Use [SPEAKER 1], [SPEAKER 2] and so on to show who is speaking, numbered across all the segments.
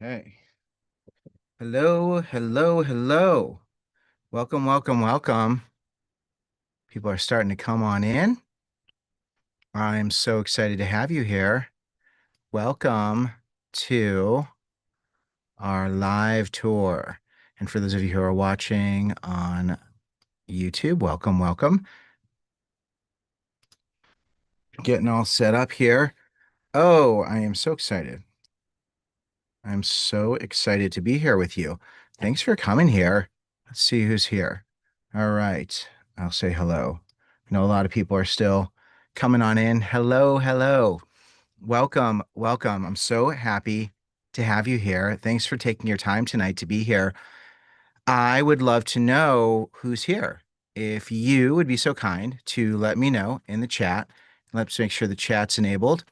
[SPEAKER 1] Hey. Hello, hello, hello. Welcome, welcome, welcome. People are starting to come on in. I'm so excited to have you here. Welcome to our live tour. And for those of you who are watching on YouTube, welcome, welcome. Getting all set up here. Oh, I am so excited. I'm so excited to be here with you. Thanks for coming here. Let's see who's here. All right. I'll say hello. I know a lot of people are still coming on in. Hello, hello. Welcome, welcome. I'm so happy to have you here. Thanks for taking your time tonight to be here. I would love to know who's here. If you would be so kind to let me know in the chat, let's make sure the chat's enabled.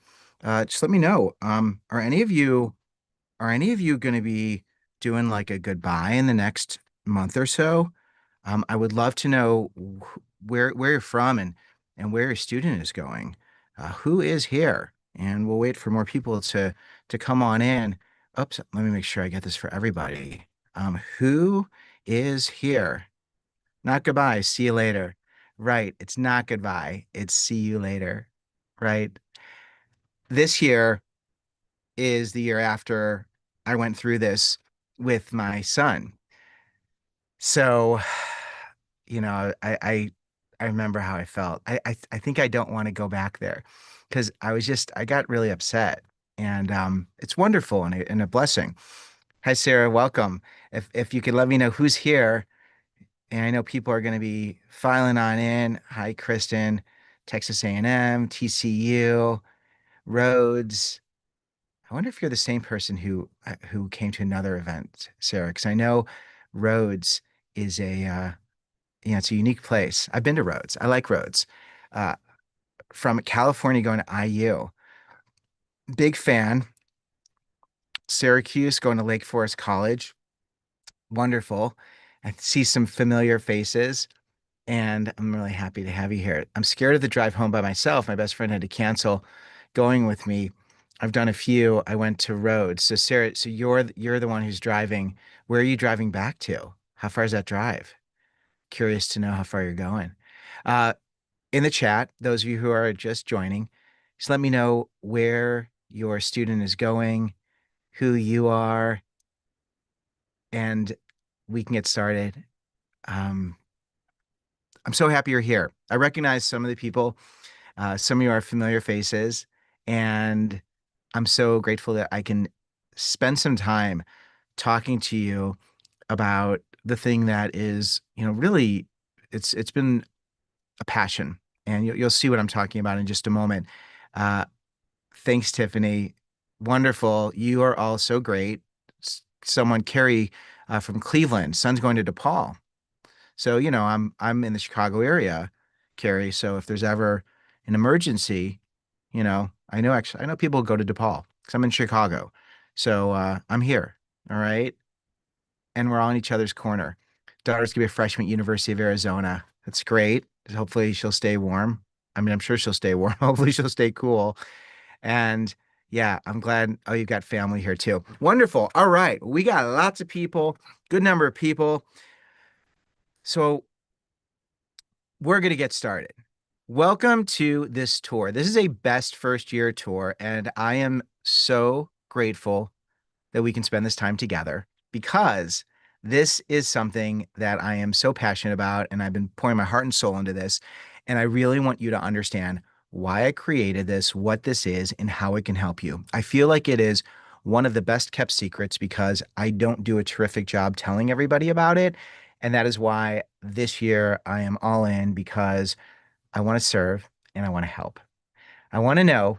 [SPEAKER 1] Just let me know. Are any of you going to be doing like a goodbye in the next month or so? I would love to know where you're from and where your student is going. Who is here? And we'll wait for more people to come on in. Oops, let me make sure I get this for everybody. Who is here? Not goodbye. See you later. Right. It's not goodbye. It's see you later. Right. This year is the year after I went through this with my son. So, I remember how I felt. I think I don't want to go back there because I got really upset. And it's wonderful and a blessing. Hi, Sarah. Welcome. If you could let me know who's here, and I know people are going to be filing on in. Hi, Kristen, Texas A&M, TCU, Rhodes. I wonder if you're the same person who came to another event, Sarah, because I know Rhodes is it's a unique place. I've been to Rhodes. I like Rhodes. Uh, from California going to IU. Big fan. Syracuse going to Lake Forest College. Wonderful. I see some familiar faces, and I'm really happy to have you here. I'm scared of the drive home by myself. My best friend had to cancel going with me. I've done a few. I went to Rhodes. So Sarah, so you're the one who's driving. Where are you driving back to? How far is that drive? Curious to know how far you're going. Uh, in the chat, those of you who are just joining, just let me know where your student is going, who you are, and we can get started. Um, I'm so happy you're here. I recognize some of the people. Some of you are familiar faces, and I'm so grateful that I can spend some time talking to you about the thing that is, really, it's been a passion, and you'll see what I'm talking about in just a moment. Uh, Thanks, Tiffany. Wonderful. You are all so great. Someone, Carrie, from Cleveland. Son's going to DePaul. So, I'm in the Chicago area, Carrie. So if there's ever an emergency, I know people go to DePaul because I'm in Chicago. So I'm here. All right. And we're all in each other's corner. Daughter's gonna be a freshman at University of Arizona. That's great. Hopefully she'll stay warm. I mean, I'm sure she'll stay warm. Hopefully she'll stay cool. And yeah, I'm glad. Oh, you've got family here too. Wonderful. All right. We got lots of people, good number of people. So we're going to get started. Welcome to this tour. This is a best first year tour, and I am so grateful that we can spend this time together because this is something that I am so passionate about, and I've been pouring my heart and soul into this. And I really want you to understand why I created this, what this is, and how it can help you. I feel like it is one of the best kept secrets because I don't do a terrific job telling everybody about it. And that is why this year I am all in because I want to serve and I want to help. I want to know,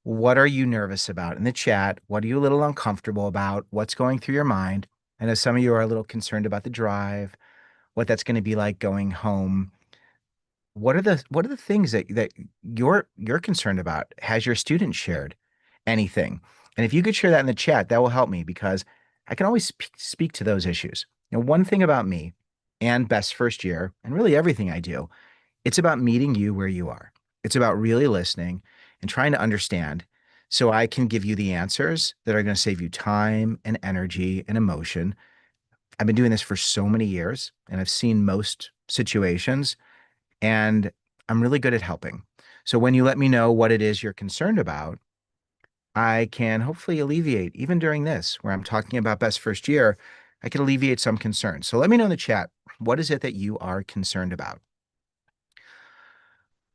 [SPEAKER 1] what are you nervous about in the chat? What are you a little uncomfortable about? What's going through your mind? I know some of you are a little concerned about the drive, what that's going to be like going home. What are the things that you're concerned about? Has your student shared anything? And if you could share that in the chat, that will help me because I can always speak to those issues. One thing about me and Best First Year, and really everything I do, it's about meeting you where you are. It's about really listening and trying to understand. so I can give you the answers that are going to save you time and energy and emotion. I've been doing this for so many years and I've seen most situations and I'm really good at helping. So when you let me know what it is you're concerned about, I can hopefully alleviate, even during this, where I'm talking about best first year, I can alleviate some concerns. So let me know in the chat, what is it that you are concerned about?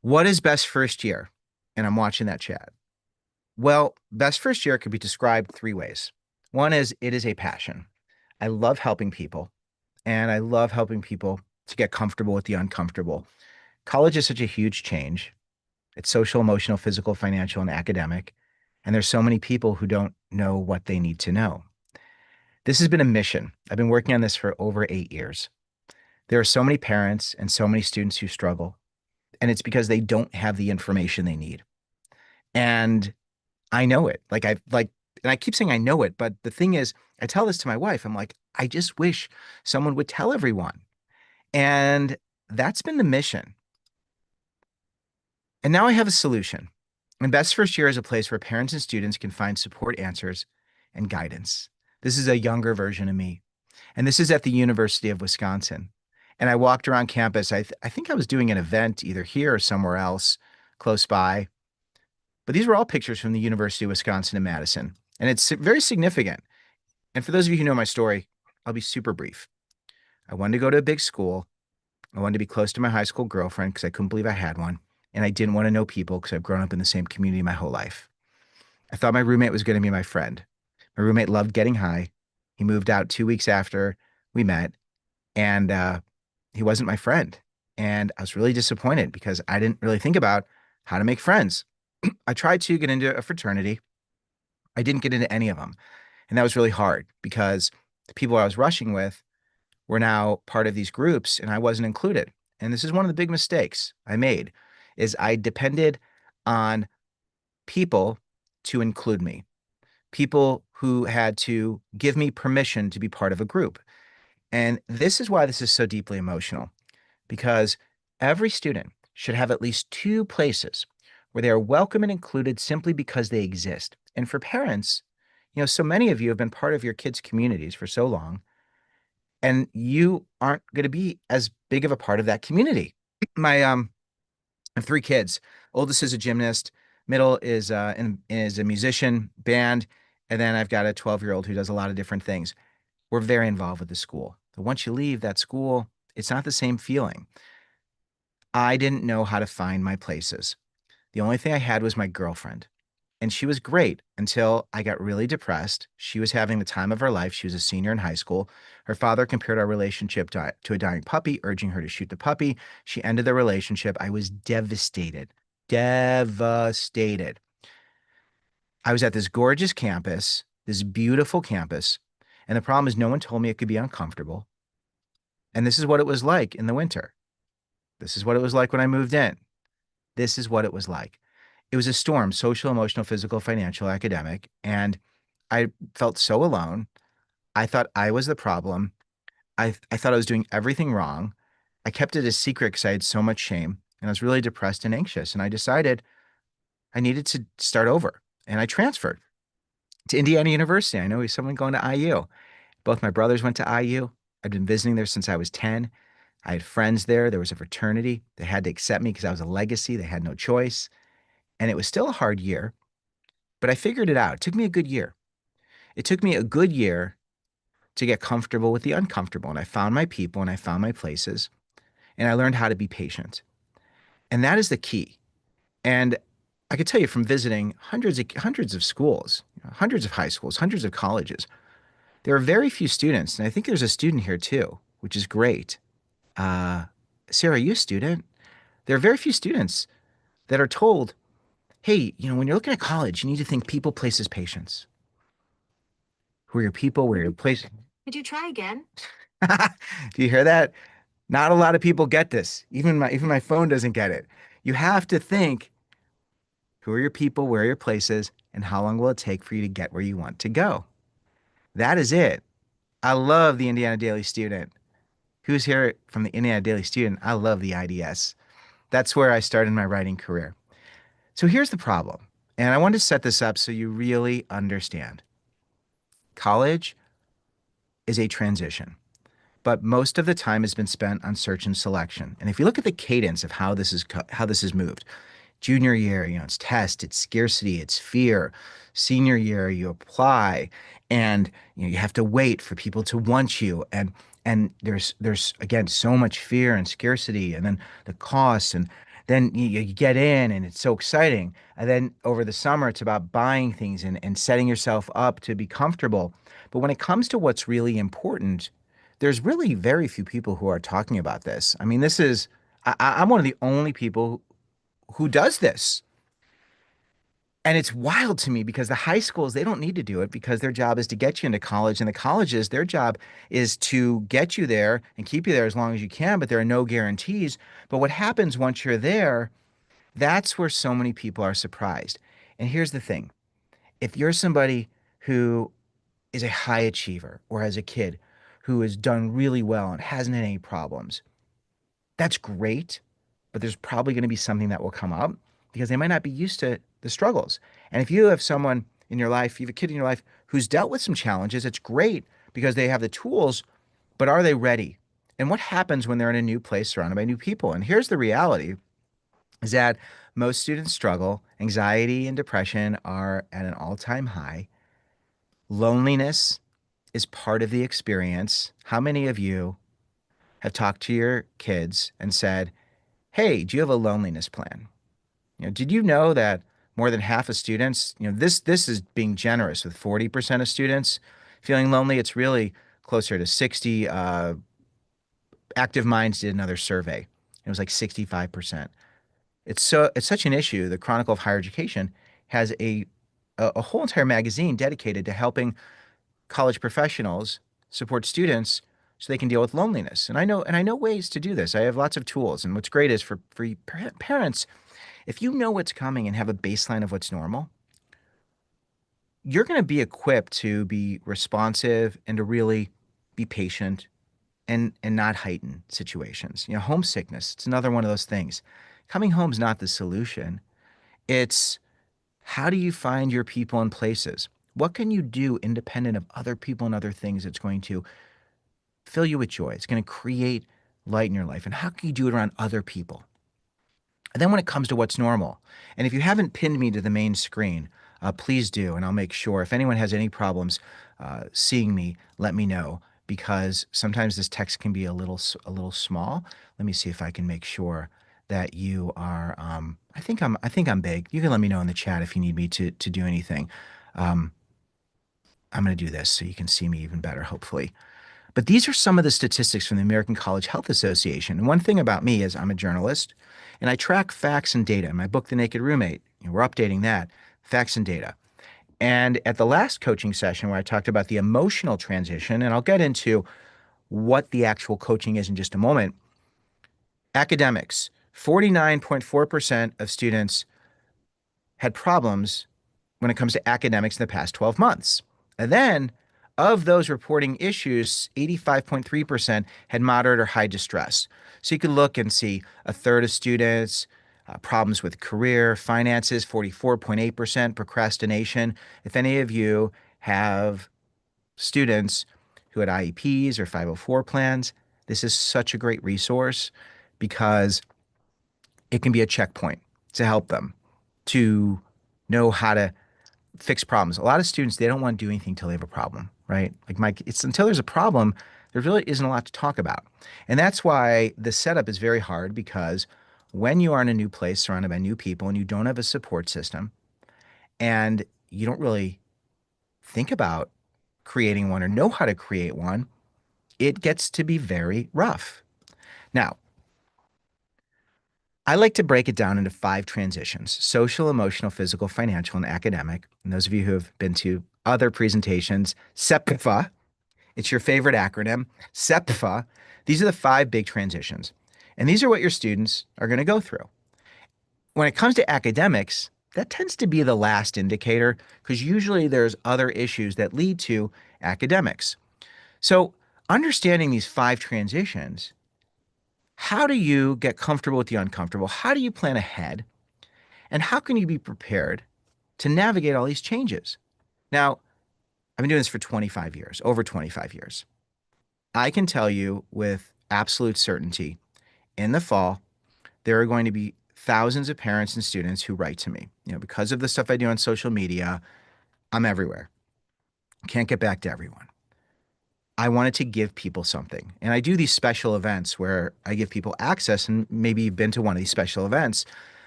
[SPEAKER 1] What is best first year? And I'm watching that chat. Well, best first year could be described three ways. One is it is a passion. I love helping people, and I love helping people to get comfortable with the uncomfortable. College is such a huge change. It's social, emotional, physical, financial, and academic. And there's so many people who don't know what they need to know. This has been a mission. I've been working on this for over 8 years. There are so many parents and so many students who struggle, and it's because they don't have the information they need. And I know it. And I keep saying I know it, but the thing is, I tell this to my wife. I'm like, I just wish someone would tell everyone. And that's been the mission. And now I have a solution. And Best First Year is a place where parents and students can find support answers and guidance. This is a younger version of me. And this is at the University of Wisconsin. And I walked around campus. I think I was doing an event either here or somewhere else close by. But these were all pictures from the University of Wisconsin in Madison. And it's very significant. And for those of you who know my story, I'll be super brief. I wanted to go to a big school. I wanted to be close to my high school girlfriend because I couldn't believe I had one. And I didn't want to know people because I've grown up in the same community my whole life. I thought my roommate was going to be my friend. My roommate loved getting high. He moved out 2 weeks after we met, and he wasn't my friend. And I was really disappointed because I didn't really think about how to make friends. I tried to get into a fraternity. I didn't get into any of them. And that was really hard because the people I was rushing with were now part of these groups and I wasn't included. And this is one of the big mistakes I made is I depended on people to include me, people who had to give me permission to be part of a group. And this is why this is so deeply emotional, because every student should have at least two places where they are welcome and included simply because they exist. And for parents, so many of you have been part of your kids' communities for so long, and you aren't going to be as big of a part of that community. I have three kids. Oldest is a gymnast, middle is a musician, band, and then I've got a 12-year-old who does a lot of different things. We're very involved with the school. But once you leave that school, it's not the same feeling. I didn't know how to find my places. The only thing I had was my girlfriend. And she was great until I got really depressed. She was having the time of her life. She was a senior in high school. Her father compared our relationship to a dying puppy, urging her to shoot the puppy. She ended the relationship. I was devastated. Devastated. I was at this gorgeous campus, this beautiful campus. And the problem is, no one told me it could be uncomfortable. And this is what it was like in the winter. This is what it was like when I moved in. This is what it was like. It was a storm, social, emotional, physical, financial, academic. And I felt so alone. I thought I was the problem. I thought I was doing everything wrong. I kept it a secret because I had so much shame and I was really depressed and anxious. And I decided I needed to start over. And I transferred to Indiana University. I know someone going to IU. Both my brothers went to IU. I'd been visiting there since I was 10. I had friends there. There was a fraternity. They had to accept me because I was a legacy. They had no choice. And it was still a hard year, but I figured it out. It took me a good year. It took me a good year to get comfortable with the uncomfortable. And I found my people and I found my places and I learned how to be patient. And that is the key. And I could tell you from visiting hundreds of schools, hundreds of high schools, hundreds of colleges, there are very few students. And I think there's a student here too, which is great. Uh, Sarah, are you a student? There are very few students that are told, hey, when you're looking at college, you need to think people, places, patience. Who are your people? Where are your places? Could you try again? Do you hear that? Not a lot of people get this. Even my phone doesn't get it. You have to think, who are your people? Where are your places? And how long will it take for you to get where you want to go? That is it. I love the Indiana Daily Student. Who's here from the Indiana Daily Student? I love the IDS. That's where I started my writing career. So here's the problem. And I want to set this up so you really understand. College is a transition, but most of the time has been spent on search and selection. And if you look at the cadence of how this is moved, junior year, it's test, it's scarcity, it's fear. Senior year, you apply, and you have to wait for people to want you, and there's again so much fear and scarcity, and then the costs, and then you get in, and it's so exciting. And then over the summer, it's about buying things and setting yourself up to be comfortable. But when it comes to what's really important, there's really very few people who are talking about this. I mean, I'm one of the only people who does this. And it's wild to me because the high schools, they don't need to do it because their job is to get you into college. And the colleges, their job is to get you there and keep you there as long as you can, but there are no guarantees. But what happens once you're there, that's where so many people are surprised. And here's the thing. If you're somebody who is a high achiever or as a kid who has done really well and hasn't had any problems, that's great, but there's probably going to be something that will come up because they might not be used to the struggles. And if you have someone in your life, you have a kid in your life who's dealt with some challenges, it's great because they have the tools, but are they ready? And what happens when they're in a new place surrounded by new people? And here's the reality is that most students struggle. Anxiety and depression are at an all-time high. Loneliness is part of the experience. How many of you have talked to your kids and said, "Hey, do you have a loneliness plan?" Did you know that more than half of students, this is being generous with 40% of students feeling lonely. It's really closer to 60. Active Minds did another survey. It was like 65%. It's such an issue. The Chronicle of Higher Education has a whole entire magazine dedicated to helping college professionals support students so they can deal with loneliness. And I know ways to do this. I have lots of tools. And what's great is for parents, if you know what's coming and have a baseline of what's normal, you're going to be equipped to be responsive and to really be patient and not heighten situations. Homesickness, it's another one of those things. Coming home is not the solution. It's how do you find your people and places? What can you do independent of other people and other things that's going to fill you with joy? It's going to create light in your life. And how can you do it around other people? And then when it comes to what's normal, and if you haven't pinned me to the main screen, please do, and I'll make sure. If anyone has any problems seeing me, let me know because sometimes this text can be a little small. Let me see if I can make sure that you are. I think I'm big. You can let me know in the chat if you need me to do anything. Um, I'm going to do this so you can see me even better, hopefully. But these are some of the statistics from the American College Health Association. And one thing about me is I'm a journalist and I track facts and data. In my book, The Naked Roommate, we're updating that, facts and data. And at the last coaching session where I talked about the emotional transition, and I'll get into what the actual coaching is in just a moment, academics, 49.4% of students had problems when it comes to academics in the past 12 months. And then of those reporting issues, 85.3% had moderate or high distress. So you could look and see a third of students, problems with career, finances, 44.8%, procrastination. If any of you have students who had IEPs or 504 plans, this is such a great resource because it can be a checkpoint to help them to know how to fix problems. A lot of students, they don't want to do anything until they have a problem, right? Like Mike, it's until there's a problem, there really isn't a lot to talk about. And that's why the setup is very hard because when you are in a new place surrounded by new people and you don't have a support system and you don't really think about creating one or know how to create one, it gets to be very rough. Now, I like to break it down into 5 transitions: social, emotional, physical, financial, and academic. And those of you who have been to other presentations, SEPFA, it's your favorite acronym, SEPFA. These are the 5 big transitions. And these are what your students are going to go through. When it comes to academics, that tends to be the last indicator because usually there's other issues that lead to academics. So, understanding these 5 transitions, how do you get comfortable with the uncomfortable? How do you plan ahead? And how can you be prepared to navigate all these changes. Now, I've been doing this for 25 years, over 25 years. I can tell you with absolute certainty in the fall, there are going to be thousands of parents and students who write to me. Because of the stuff I do on social media, I'm everywhere. Can't get back to everyone. I wanted to give people something. And I do these special events where I give people access, and maybe you've been to one of these special events,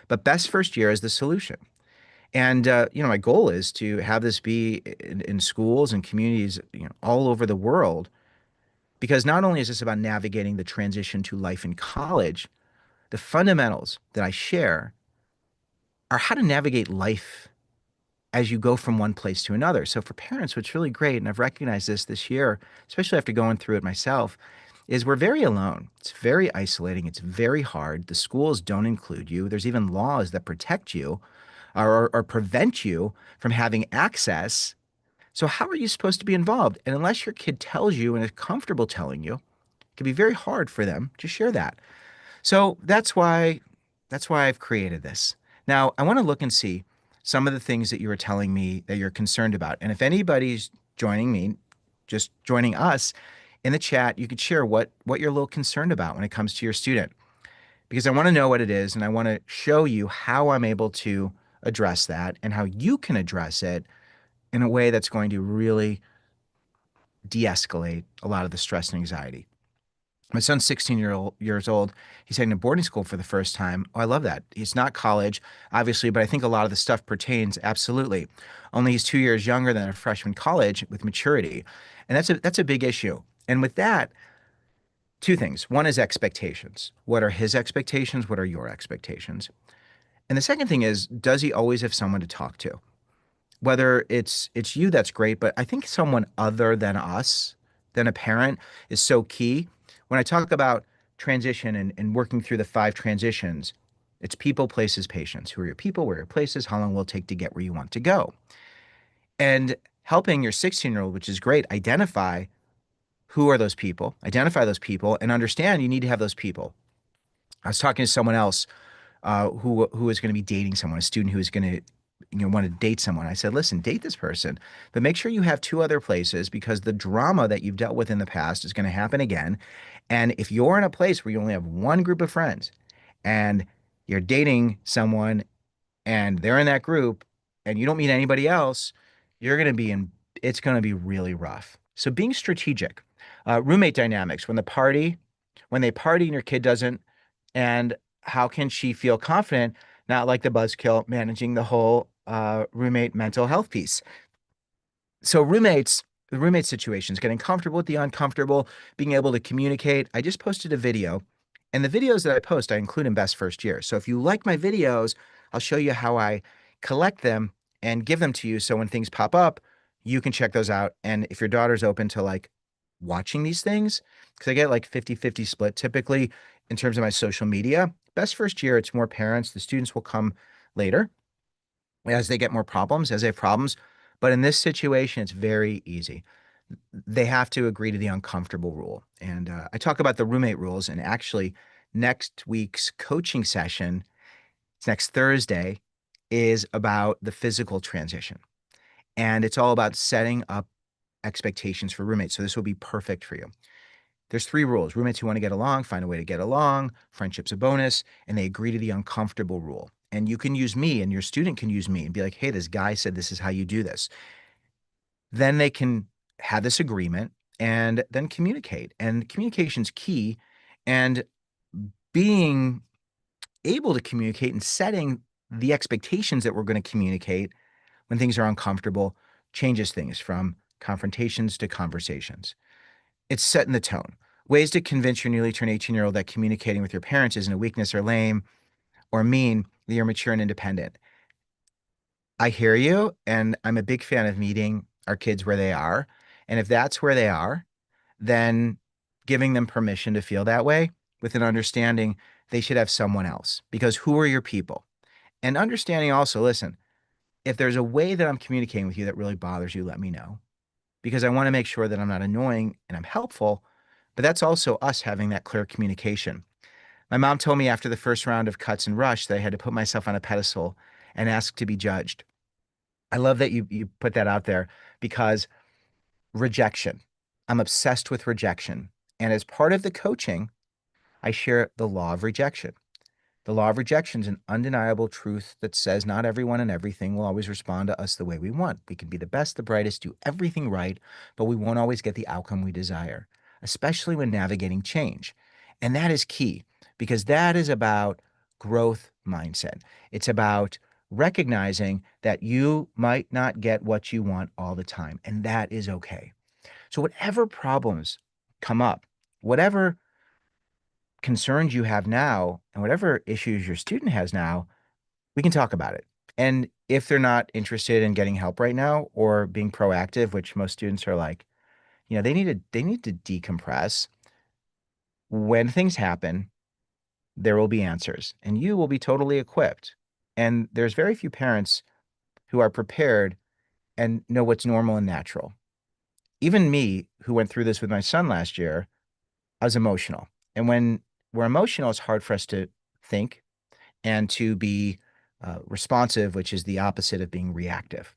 [SPEAKER 1] but Best First Year is the solution. And my goal is to have this be in schools and communities, all over the world, because not only is this about navigating the transition to life in college, the fundamentals that I share are how to navigate life as you go from one place to another. So for parents, what's really great, and I've recognized this year, especially after going through it myself, is we're very alone. It's very isolating. It's very hard. The schools don't include you. There's even laws that protect you or prevent you from having access. So how are you supposed to be involved? And unless your kid tells you and is comfortable telling you, it can be very hard for them to share that. So that's why I've created this. Now, I want to look and see some of the things that you were telling me that you're concerned about. And if anybody's joining me, just joining us in the chat, you could share what you're a little concerned about when it comes to your student. Because I want to know what it is and I want to show you how I'm able to address that and how you can address it in a way that's going to really de-escalate a lot of the stress and anxiety. My son's 16 years old. He's heading to boarding school for the first time. Oh, I love that. It's not college, obviously, but I think a lot of the stuff pertains absolutely. Only he's 2 years younger than a freshman college with maturity. And that's a big issue. And with that, two things. One is expectations. What are his expectations? What are your expectations? And the second thing is, does he always have someone to talk to? Whether it's you, that's great, but I think someone other than us, than a parent, is so key. When I talk about transition and working through the five transitions, it's people, places, patience. Who are your people? Where are your places? How long will it take to get where you want to go? And helping your 16-year-old, which is great, identify who are those people, identify those people, and understand you need to have those people. I was talking to someone else who is going to be dating someone, a student who is going to want to date someone. I said, listen, date this person, but make sure you have two other places because the drama that you've dealt with in the past is going to happen again. And if you're in a place where you only have one group of friends and you're dating someone and they're in that group and you don't meet anybody else, you're going to be in, it's going to be really rough. So being strategic, roommate dynamics, when they party and your kid doesn't, and how can she feel confident, not like the buzzkill managing the whole roommate mental health piece. So the roommate situations, getting comfortable with the uncomfortable, being able to communicate. I just posted a video, and the videos that I post, I include in Best First Year. So if you like my videos, I'll show you how I collect them and give them to you. So when things pop up, you can check those out. And if your daughter's open to like watching these things, because I get like 50-50 split typically in terms of my social media. Best First Year, it's more parents. The students will come later as they get more problems, as they have problems. But in this situation, it's very easy. They have to agree to the uncomfortable rule. And I talk about the roommate rules. And actually, next week's coaching session, it's next Thursday, is about the physical transition. And it's all about setting up expectations for roommates. So this will be perfect for you. There's three rules. Roommates who want to get along, find a way to get along, friendship's a bonus, and they agree to the uncomfortable rule. And you can use me and your student can use me and be like, hey, this guy said this is how you do this. Then they can have this agreement and then communicate. And communication's key. And being able to communicate and setting the expectations that we're going to communicate when things are uncomfortable changes things from confrontations to conversations. It's setting the tone. Ways to convince your newly turned 18-year-old that communicating with your parents isn't a weakness or lame or mean, that you're mature and independent. I hear you, and I'm a big fan of meeting our kids where they are. And if that's where they are, then giving them permission to feel that way with an understanding they should have someone else. Because who are your people? And understanding also, listen, if there's a way that I'm communicating with you that really bothers you, let me know. Because I want to make sure that I'm not annoying and I'm helpful. But that's also us having that clear communication. My mom told me after the first round of cuts and rush that I had to put myself on a pedestal and ask to be judged. I love that you put that out there because rejection. I'm obsessed with rejection. And as part of the coaching, I share the law of rejection. The law of rejection is an undeniable truth that says not everyone and everything will always respond to us the way we want. We can be the best, the brightest, do everything right, but we won't always get the outcome we desire, especially when navigating change. And that is key because that is about growth mindset. It's about recognizing that you might not get what you want all the time, and that is okay. So, whatever problems come up, whatever concerns you have now and whatever issues your student has now, we can talk about it. And if they're not interested in getting help right now or being proactive, which most students are like, they need to decompress. When things happen, there will be answers and you will be totally equipped. And there's very few parents who are prepared and know what's normal and natural. Even me, who went through this with my son last year, I was emotional. And when we're emotional, it's hard for us to think and to be responsive, which is the opposite of being reactive.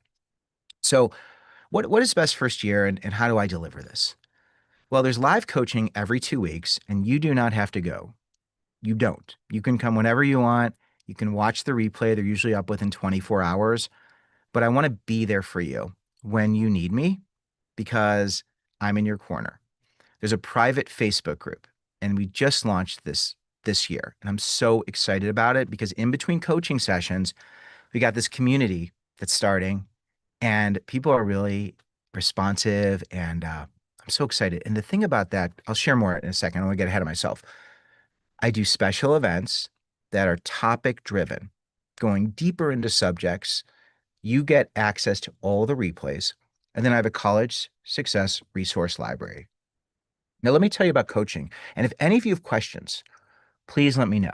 [SPEAKER 1] So, what is best first year and how do I deliver this? Well, there's live coaching every 2 weeks, and you do not have to go. You don't. You can come whenever you want. You can watch the replay. They're usually up within 24 hours, but I want to be there for you when you need me because I'm in your corner. There's a private Facebook group, and we just launched this year, and I'm so excited about it because in between coaching sessions, we got this community that's starting, and people are really responsive, and I'm so excited. And the thing about that, I'll share more in a second. I don't want to get ahead of myself. I do special events that are topic driven, going deeper into subjects. You get access to all the replays, and then I have a college success resource library. Now, let me tell you about coaching. And if any of you have questions, please let me know.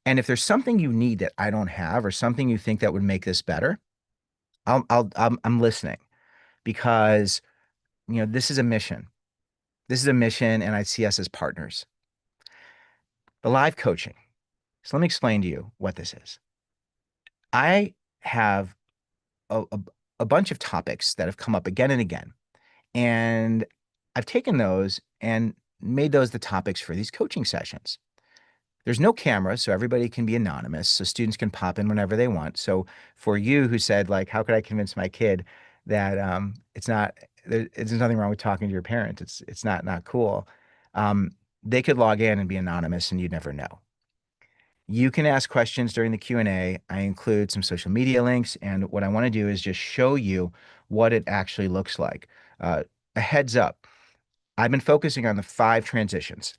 [SPEAKER 1] And if there's something you need that I don't have or something you think that would make this better, I'm listening because, this is a mission. This is a mission, and I see us as partners. The live coaching. So let me explain to you what this is. I have a bunch of topics that have come up again and again, and I've taken those and made those the topics for these coaching sessions. There's no camera, so everybody can be anonymous, so students can pop in whenever they want. So for you who said, like, how could I convince my kid that it's not there's nothing wrong with talking to your parents. It's not cool. Um, they could log in and be anonymous and you'd never know. You can ask questions during the Q&A. I include some social media links, and what I want to do is just show you what it actually looks like. A heads up, I've been focusing on the 5 transitions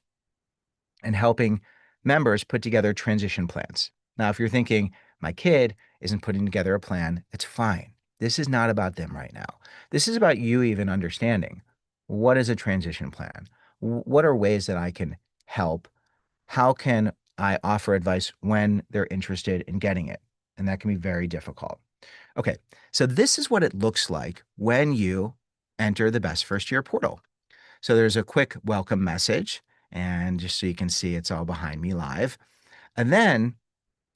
[SPEAKER 1] and helping members put together transition plans. Now, if you're thinking, my kid isn't putting together a plan, it's fine. This is not about them right now. This is about you even understanding what is a transition plan? What are ways that I can help? How can I offer advice when they're interested in getting it? And that can be very difficult. Okay, so this is what it looks like when you enter the Best First Year portal. So there's a quick welcome message, and just so you can see, it's all behind me live. And then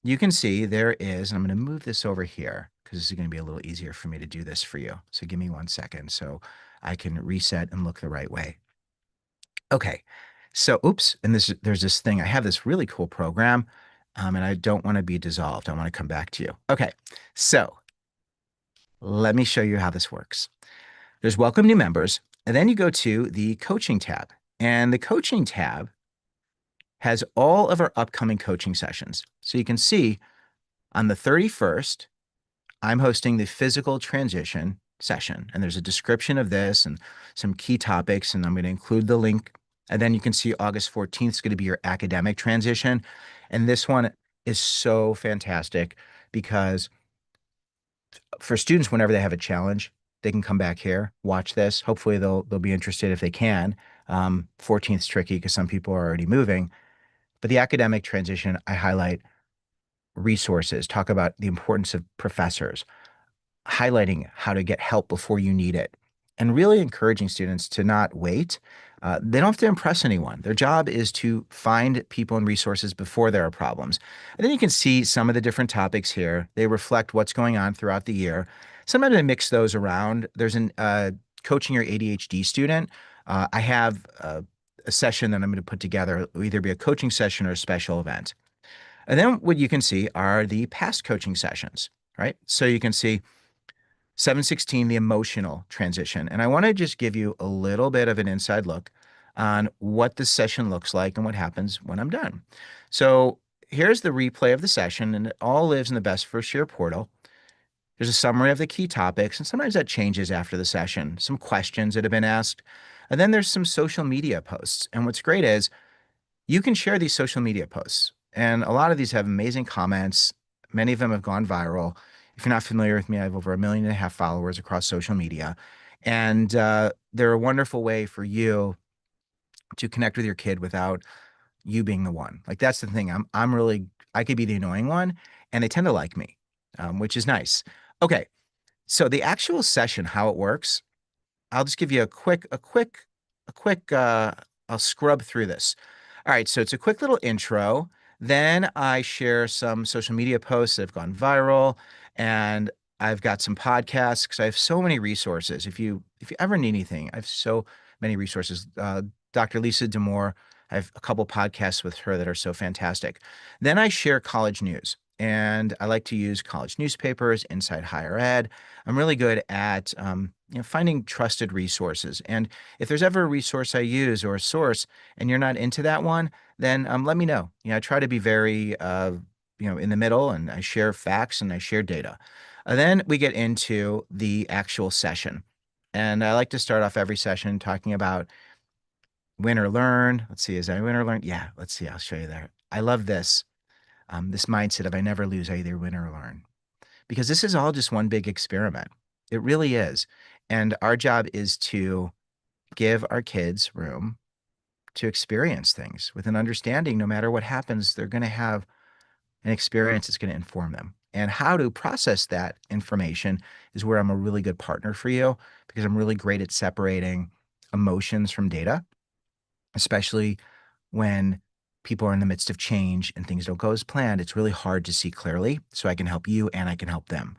[SPEAKER 1] you can see there is, and I'm going to move this over here because this is going to be a little easier for me to do this for you. So give me 1 second so I can reset and look the right way. Okay. So, oops. And there's this thing. I have this really cool program, and I don't want to be dissolved. I want to come back to you. Okay. So let me show you how this works. There's welcome new members, and then you go to the coaching tab. And the coaching tab has all of our upcoming coaching sessions. So you can see on the 31st, I'm hosting the physical transition session. And there's a description of this and some key topics, and I'm going to include the link. And then you can see August 14th is going to be your academic transition. And this one is so fantastic because for students, whenever they have a challenge, they can come back here, watch this. Hopefully they'll be interested if they can. 14th is tricky because some people are already moving. But the academic transition, I highlight resources, talk about the importance of professors, highlighting how to get help before you need it, and really encouraging students to not wait. They don't have to impress anyone. Their job is to find people and resources before there are problems. And then you can see some of the different topics here. They reflect what's going on throughout the year. Sometimes I mix those around. There's an coaching your ADHD student. I have a session that I'm going to put together. It'll either be a coaching session or a special event. And then what you can see are the past coaching sessions, right? So you can see 716, the emotional transition. And I want to just give you a little bit of an inside look on what the session looks like and what happens when I'm done. So here's the replay of the session, and it all lives in the Best First Year portal. There's a summary of the key topics, and sometimes that changes after the session, some questions that have been asked. And then there's some social media posts. And what's great is you can share these social media posts. And a lot of these have amazing comments. Many of them have gone viral. If you're not familiar with me, I have over 1.5 million followers across social media. And they're a wonderful way for you to connect with your kid without you being the one. Like that's the thing. I could be the annoying one, and they tend to like me, which is nice. Okay, so the actual session, how it works, I'll just give you a quick, I'll scrub through this. All right, so it's a quick little intro. Then I share some social media posts that have gone viral, and I've got some podcasts because I have so many resources. If you ever need anything, I have so many resources. Dr. Lisa Demore, I have a couple podcasts with her that are so fantastic. Then I share college news, and I like to use college newspapers, Inside Higher Ed. I'm really good at finding trusted resources. And if there's ever a resource I use or a source and you're not into that one, then let me know. I try to be very, in the middle, and I share facts and I share data. Then we get into the actual session. And I like to start off every session talking about win or learn. Let's see, is that win or learn? Yeah, let's see. I'll show you there. I love this mindset of I never lose, I either win or learn, because this is all just one big experiment. It really is. And our job is to give our kids room to experience things with an understanding. No matter what happens, they're going to have an experience that's going to inform them. And how to process that information is where I'm a really good partner for you, because I'm really great at separating emotions from data, especially when people are in the midst of change and things don't go as planned. It's really hard to see clearly. So I can help you and I can help them.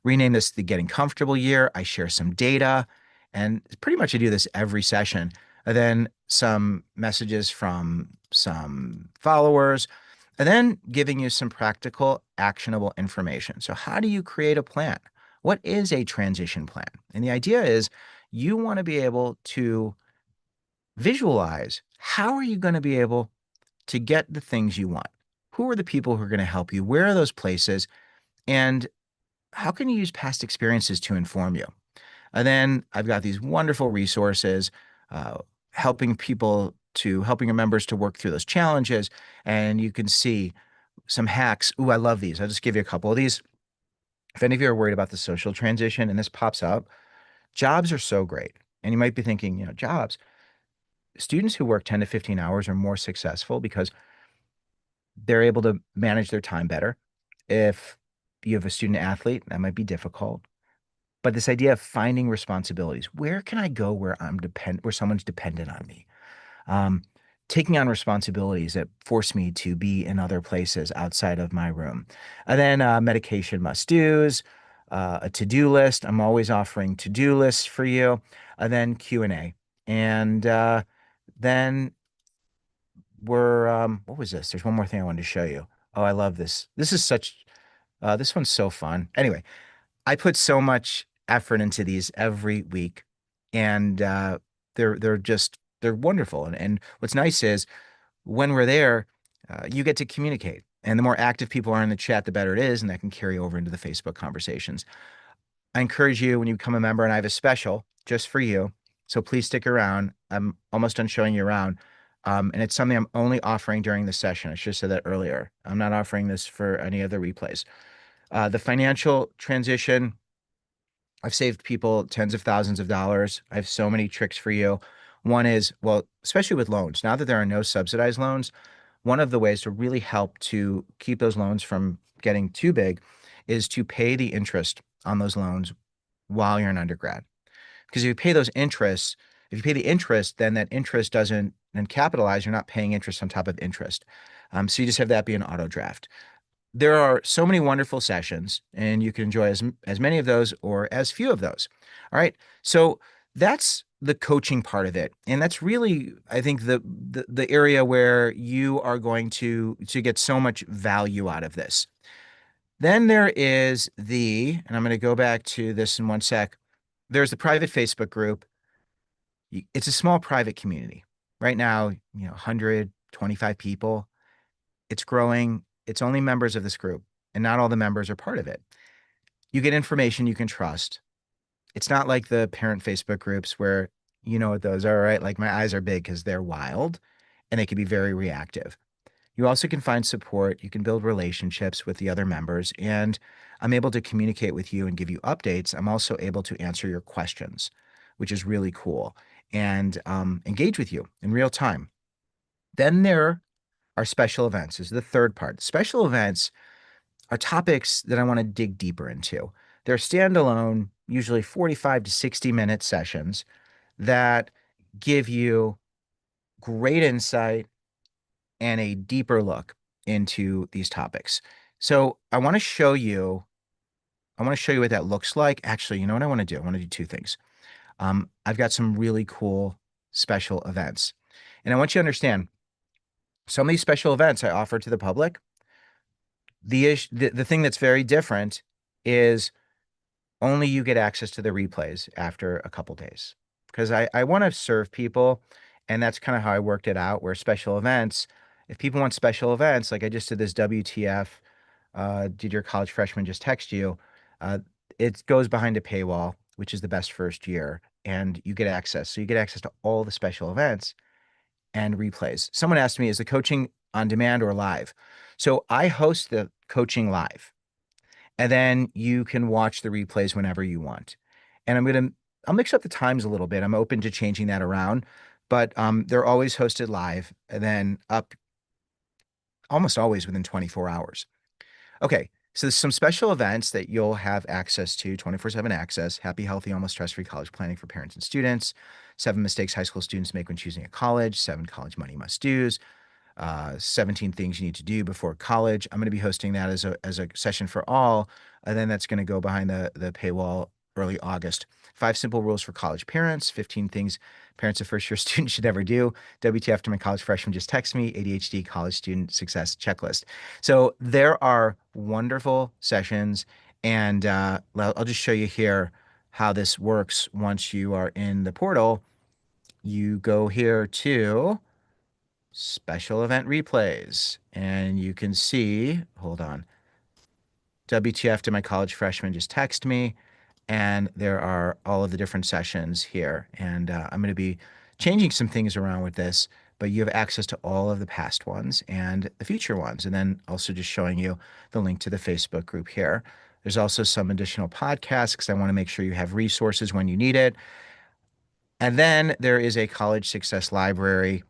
[SPEAKER 1] Rename this the Getting Comfortable year. I share some data, and pretty much I do this every session. And then some messages from some followers, and then giving you some practical, actionable information. So, how do you create a plan? What is a transition plan? And the idea is you want to be able to visualize how are you going to be able to get the things you want? Who are the people who are going to help you? Where are those places? And how can you use past experiences to inform you? And then I've got these wonderful resources, uh, helping your members to work through those challenges. And you can see some hacks. Ooh, I love these. I'll just give you a couple of these. If any of you are worried about the social transition and this pops up, jobs are so great. And you might be thinking, jobs. Students who work 10 to 15 hours are more successful because they're able to manage their time better. If you have a student athlete, that might be difficult. But this idea of finding responsibilities, where can I go where someone's dependent on me? Um, Taking on responsibilities that force me to be in other places outside of my room. And then medication must-dos, a to-do list. I'm always offering to-do lists for you. And then Q&A. And then what was this? There's one more thing I wanted to show you. Oh, I love this. This one's so fun. Anyway, I put so much effort into these every week, and they're wonderful. And what's nice is when we're there, you get to communicate, and the more active people are in the chat, the better it is, and that can carry over into the Facebook conversations. I encourage you when you become a member, and I have a special just for you. So please stick around. I'm almost done showing you around. And it's something I'm only offering during the session. I should have said that earlier. I'm not offering this for any other replays. The financial transition, I've saved people tens of thousands of dollars. I have so many tricks for you. One is, well, especially with loans, now that there are no subsidized loans, one of the ways to really help to keep those loans from getting too big is to pay the interest on those loans while you're an undergrad. Because if you pay the interest, then that interest doesn't then capitalize. You're not paying interest on top of interest. So you just have that be an auto draft. there are so many wonderful sessions, and you can enjoy as many of those or as few of those. All right. So that's the coaching part of it. And that's really, I think, the area where you are going to get so much value out of this. Then there is and I'm going to go back to this in one sec. There's the private Facebook group. It's a small private community. Right now, 125 people. It's growing. It's only members of this group, and not all the members are part of it. You get information you can trust. It's not like the parent Facebook groups where you know what those are, right? Like my eyes are big because they're wild and they can be very reactive. You also can find support. You can build relationships with the other members, and I'm able to communicate with you and give you updates. I'm also able to answer your questions, which is really cool, and engage with you in real time. Then there are special events. This is the third part. Special events are topics that I want to dig deeper into. They're standalone, usually 45 to 60-minute sessions that give you great insight and a deeper look into these topics. So I want to show you what that looks like. Actually, you know what I want to do? I want to do two things. I've got some really cool special events. And I want you to understand some of these special events I offer to the public. The thing that's very different is only you get access to the replays after a couple days because I want to serve people. And that's kind of how I worked it out where special events, if people want special events, like I just did this WTF, did your college freshman just text you? Uh, it goes behind a paywall, which is the best first year, and you get access. So you get access to all the special events and replays. Someone asked me, is the coaching on demand or live? So I host the coaching live, and then you can watch the replays whenever you want. And I'll mix up the times a little bit. I'm open to changing that around, but they're always hosted live and then up almost always within 24 hours. Okay, so there's some special events that you'll have access to, 24/7 access. Happy, healthy, almost stress-free college planning for parents and students. 7 mistakes high school students make when choosing a college. 7 college money must-dos. 17 things you need to do before college. I'm going to be hosting that as a session for all, and then that's going to go behind the paywall early August. 5 simple rules for college parents. 15 things parents of first year students should never do. WTF to my college freshman just text me. ADHD college student success checklist. So there are wonderful sessions, and I'll just show you here how this works once you are in the portal. You go here to special event replays. And you can see, hold on, WTF to my college freshman just text me. And there are all of the different sessions here. And I'm going to be changing some things around with this, but you have access to all of the past ones and the future ones. And then also just showing you the link to the Facebook group here. There's also some additional podcasts because I want to make sure you have resources when you need it. And then there is a college success library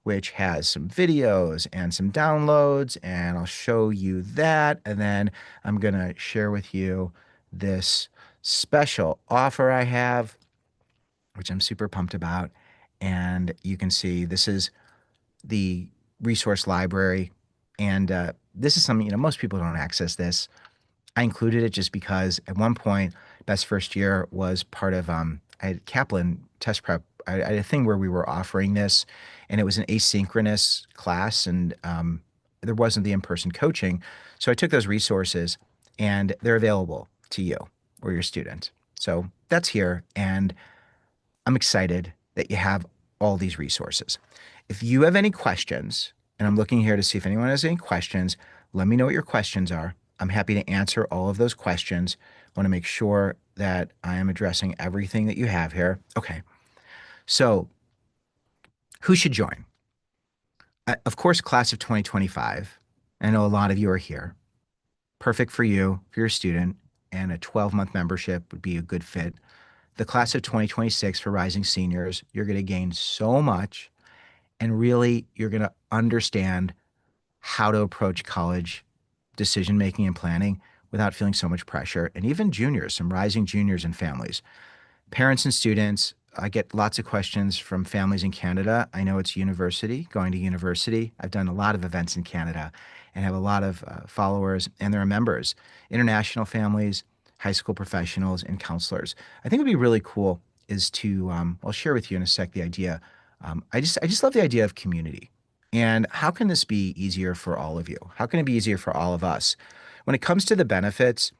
[SPEAKER 1] which has some videos and some downloads, and I'll show you that. And then I'm going to share with you this special offer I have, which I'm super pumped about. And you can see this is the resource library. And this is something, most people don't access this. I included it just because at one point, Best First Year was part of I had Kaplan test prep. I had a thing where we were offering this, and it was an asynchronous class, and there wasn't the in-person coaching. So I took those resources, and they're available to you or your student. So that's here, and I'm excited that you have all these resources. If you have any questions, and I'm looking here to see if anyone has any questions, let me know what your questions are. I'm happy to answer all of those questions. I want to make sure that I am addressing everything that you have here. Okay. So, who should join? Of course, class of 2025. I know a lot of you are here. Perfect for you, for your student, and a 12-month membership would be a good fit. The class of 2026 for rising seniors, you're going to gain so much, and really, you're going to understand how to approach college decision making and planning without feeling so much pressure. And even juniors, some rising juniors and families, parents and students, I get lots of questions from families in Canada. I know it's university, going to university. I've done a lot of events in Canada and have a lot of followers, and there are members, international families, high school professionals, and counselors. I think it would be really cool is to, I'll share with you in a sec the idea. I just love the idea of community. And how can this be easier for all of you? How can it be easier for all of us? When it comes to the benefits,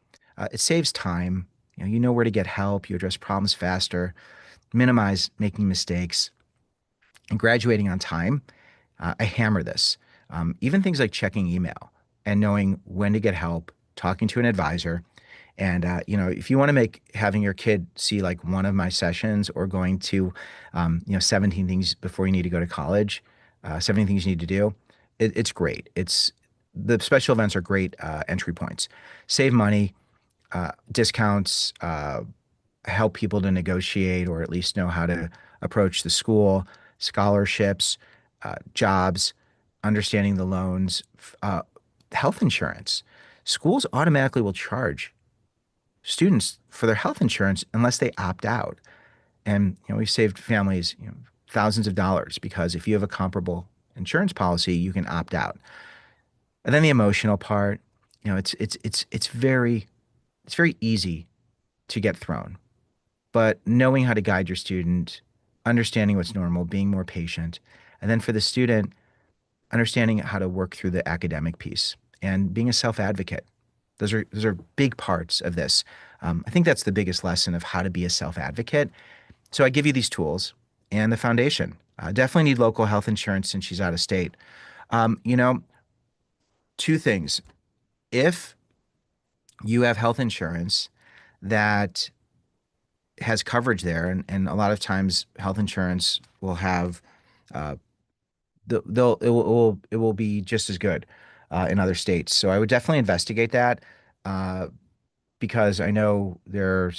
[SPEAKER 1] it saves time. You know where to get help. You address problems faster, minimize making mistakes, and graduating on time. I hammer this. Even things like checking email and knowing when to get help, talking to an advisor. And if you want to make having your kid see like one of my sessions or going to, 17 things before you need to go to college, 17 things you need to do, it's great. The special events are great entry points. Save money, discounts, help people to negotiate or at least know how to approach the school, scholarships, jobs, understanding the loans, health insurance. Schools automatically will charge students for their health insurance unless they opt out. And we've saved families thousands of dollars because if you have a comparable insurance policy, you can opt out. And then the emotional part, it's very easy to get thrown. But knowing how to guide your student, understanding what's normal, being more patient, and then for the student, understanding how to work through the academic piece and being a self-advocate. Those are big parts of this. I think that's the biggest lesson of how to be a self-advocate. So I give you these tools and the foundation. Definitely need local health insurance since she's out of state. Um, you know, Two things. If you have health insurance that has coverage there, and a lot of times health insurance will have uh, it will be just as good in other states. So I would definitely investigate that uh, because I know there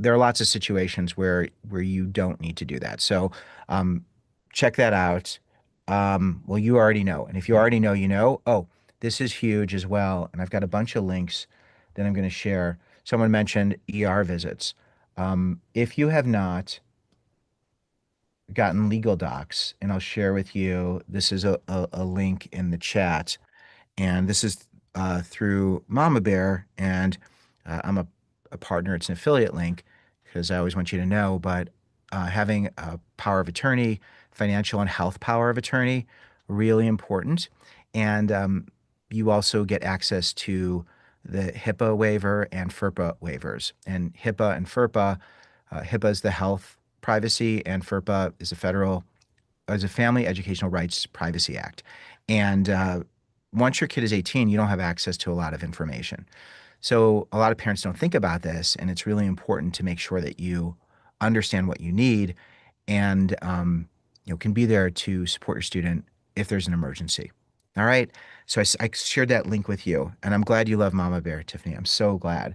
[SPEAKER 1] are lots of situations where you don't need to do that. So um, check that out. Well, you already know, and if you already know, you know. Oh, this is huge as well, and I've got a bunch of links that I'm going to share. Someone mentioned ER visits. If you have not gotten legal docs, and I'll share with you, this is a link in the chat, and this is through Mama Bear, and I'm a partner. It's an affiliate link because I always want you to know. But having a power of attorney, financial and health power of attorney, really important. And you also get access to the HIPAA waiver and FERPA waivers. And HIPAA and FERPA, HIPAA is the health privacy, and FERPA is a Family Educational Rights Privacy Act. And once your kid is 18, you don't have access to a lot of information. So a lot of parents don't think about this, and it's really important to make sure that you understand what you need and can be there to support your student if there's an emergency. All right. So I shared that link with you, and I'm glad you love Mama Bear, Tiffany. I'm so glad.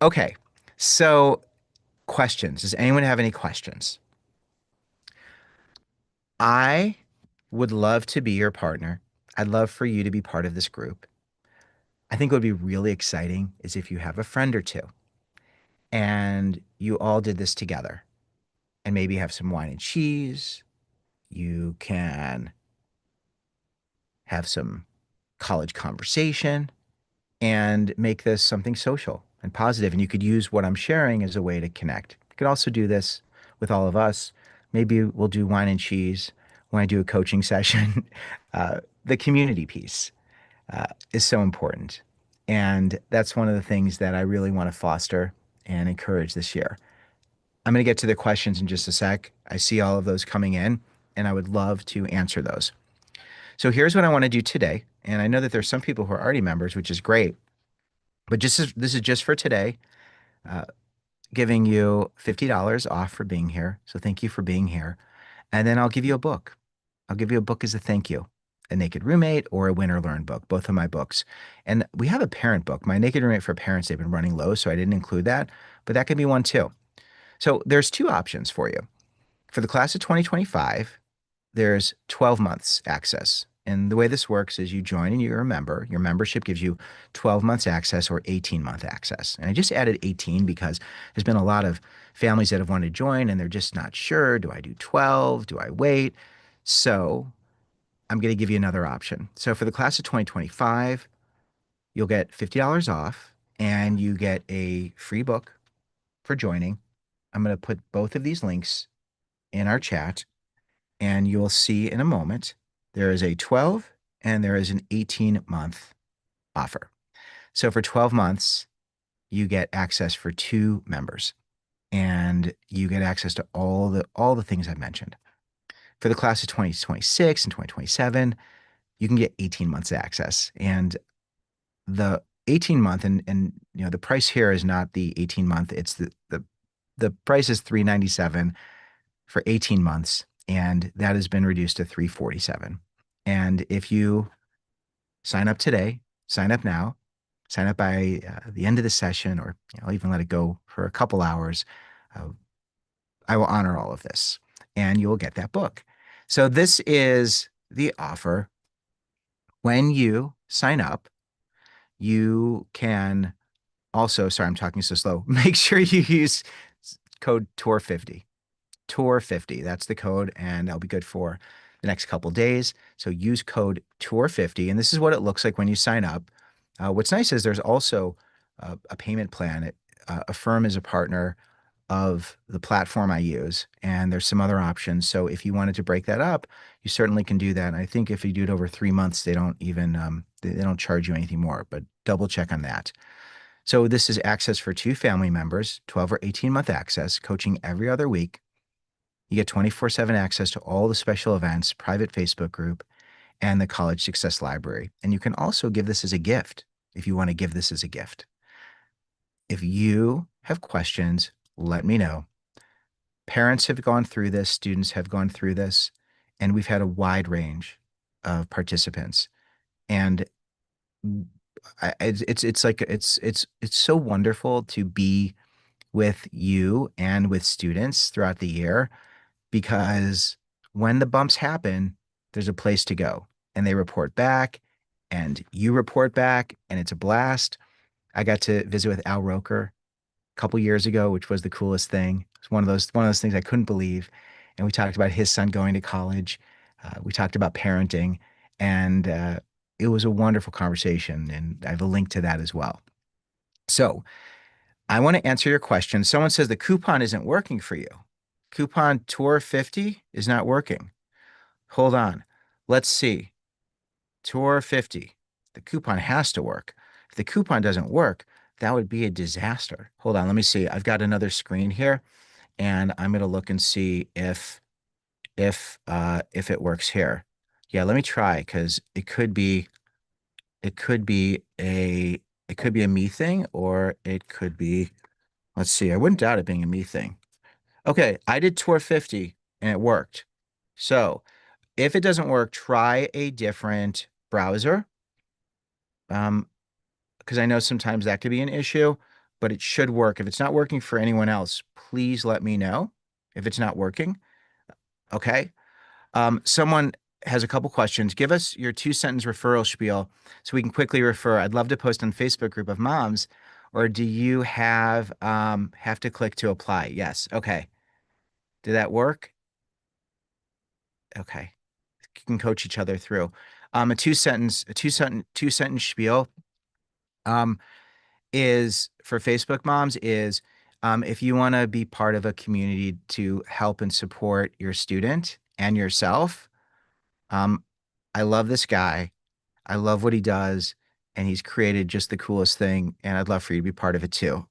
[SPEAKER 1] Okay. So questions. Does anyone have any questions? I would love to be your partner. I'd love for you to be part of this group. I think what would be really exciting is if you have a friend or two and you all did this together and maybe have some wine and cheese. You can have some college conversation and make this something social and positive. And you could use what I'm sharing as a way to connect. You could also do this with all of us. Maybe we'll do wine and cheese when I do a coaching session. The community piece is so important. And that's one of the things that I really want to foster and encourage this year. I'm going to get to the questions in just a sec. I see all of those coming in, and I would love to answer those. So here's what I want to do today. And I know that there's some people who are already members, which is great. But this is just for today, uh, giving you $50 off for being here. So thank you for being here. And then I'll give you a book. I'll give you a book as a thank you. A Naked Roommate or a Win or Learn book, both of my books. And we have a parent book, My Naked Roommate for Parents. They've been running low, so I didn't include that, but that could be one too. So there's two options for you. For the class of 2025, there's 12 months access. And the way this works is you join and you're a member. Your membership gives you 12 months access or 18-month access. And I just added 18 because there's been a lot of families that have wanted to join and they're just not sure. Do I do 12? Do I wait? So I'm going to give you another option. So for the class of 2025, you'll get $50 off and you get a free book for joining. I'm going to put both of these links in our chat and you'll see in a moment there is a 12 and there is an 18-month offer. So for 12 months, you get access for two members and you get access to all the things I mentioned. For the class of 2026 and 2027, you can get 18 months access. And the 18 month and the price here is not the 18-month, it's the price is 397 for 18 months and that has been reduced to 347. And if you sign up today, sign up now, sign up by the end of the session, or I'll even let it go for a couple hours. Uh, I will honor all of this, and you will get that book. So this is the offer. When you sign up, you can also, sorry, I'm talking so slow. Make sure you use code TOUR50. TOUR50. That's the code, and that'll be good for the next couple days. So use code TOUR50, and this is what it looks like when you sign up. What's nice is there's also a payment plan. Affirm is a partner of the platform I use, and there's some other options. So if you wanted to break that up, you certainly can do that. And I think if you do it over 3 months, they don't even they don't charge you anything more. But double check on that. So this is access for two family members, 12 or 18-month access, coaching every other week. You get 24/7 access to all the special events, private Facebook group, and the College Success Library. And you can also give this as a gift if you want to give this as a gift. If you have questions, let me know. Parents have gone through this, students have gone through this, and we've had a wide range of participants. And it's like it's so wonderful to be with you and with students throughout the year because when the bumps happen, there's a place to go and they report back and you report back and it's a blast. I got to visit with Al Roker a couple years ago, which was the coolest thing. It's one of those things I couldn't believe. And we talked about his son going to college. We talked about parenting, and it was a wonderful conversation. And I have a link to that as well. So I want to answer your question. Someone says the coupon isn't working for you. Coupon Tour 50 is not working. Hold on. Let's see. Tour 50. The coupon has to work. If the coupon doesn't work, that would be a disaster. Hold on, let me see. I've got another screen here, and I'm gonna look and see if it works here. Yeah, let me try because it could be it could be a me thing or it could be, let's see, I wouldn't doubt it being a me thing. Okay, I did Tour 50 and it worked. So if it doesn't work, try a different browser. Um, because I know sometimes that could be an issue, but it should work. If it's not working for anyone else, please let me know if it's not working. Okay. Someone has a couple questions. Give us your 2 sentence referral spiel so we can quickly refer. I'd love to post on Facebook group of moms, or do you have to click to apply? Yes. Okay. Did that work? Okay. You can coach each other through. A 2 sentence spiel. Um, is for Facebook moms is if you want to be part of a community to help and support your student and yourself. Um, I love this guy. I love what he does, and he's created just the coolest thing. And I'd love for you to be part of it too.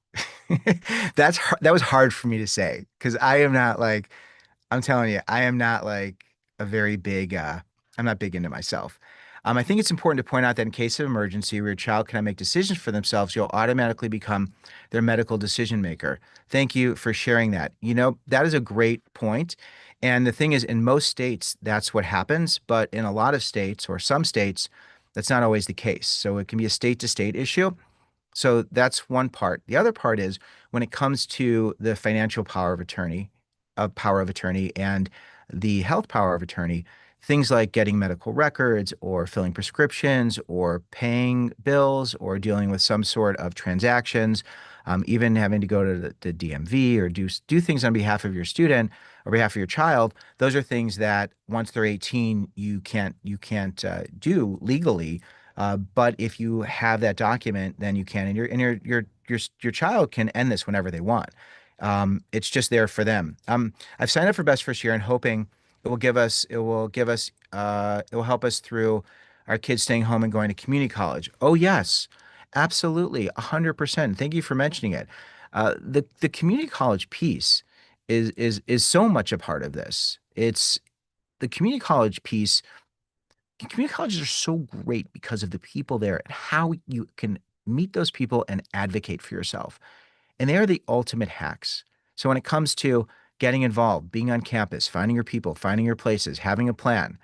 [SPEAKER 1] That was hard for me to say because I am not like I'm telling you, I am not like a very big, I'm not big into myself. I think it's important to point out that in case of emergency where your child cannot make decisions for themselves, you'll automatically become their medical decision maker. Thank you for sharing that. That is a great point. And the thing is, in most states, that's what happens. But in a lot of states or some states, that's not always the case. So it can be a state to state issue. So that's one part. The other part is when it comes to the financial power of attorney and the health power of attorney, things like getting medical records or filling prescriptions or paying bills or dealing with some sort of transactions, even having to go to the DMV or do things on behalf of your student or behalf of your child. Those are things that once they're 18, you can't do legally. But if you have that document, then you can, and your child can end this whenever they want. It's just there for them. I've signed up for Best First Year and hoping it will help us through our kids staying home and going to community college. Oh yes, absolutely, 100%. Thank you for mentioning it. The community college piece is so much a part of this. It's the community college piece. Community colleges are so great because of the people there and how you can meet those people and advocate for yourself. And they are the ultimate hacks. So when it comes to getting involved, being on campus, finding your people, finding your places, having a plan,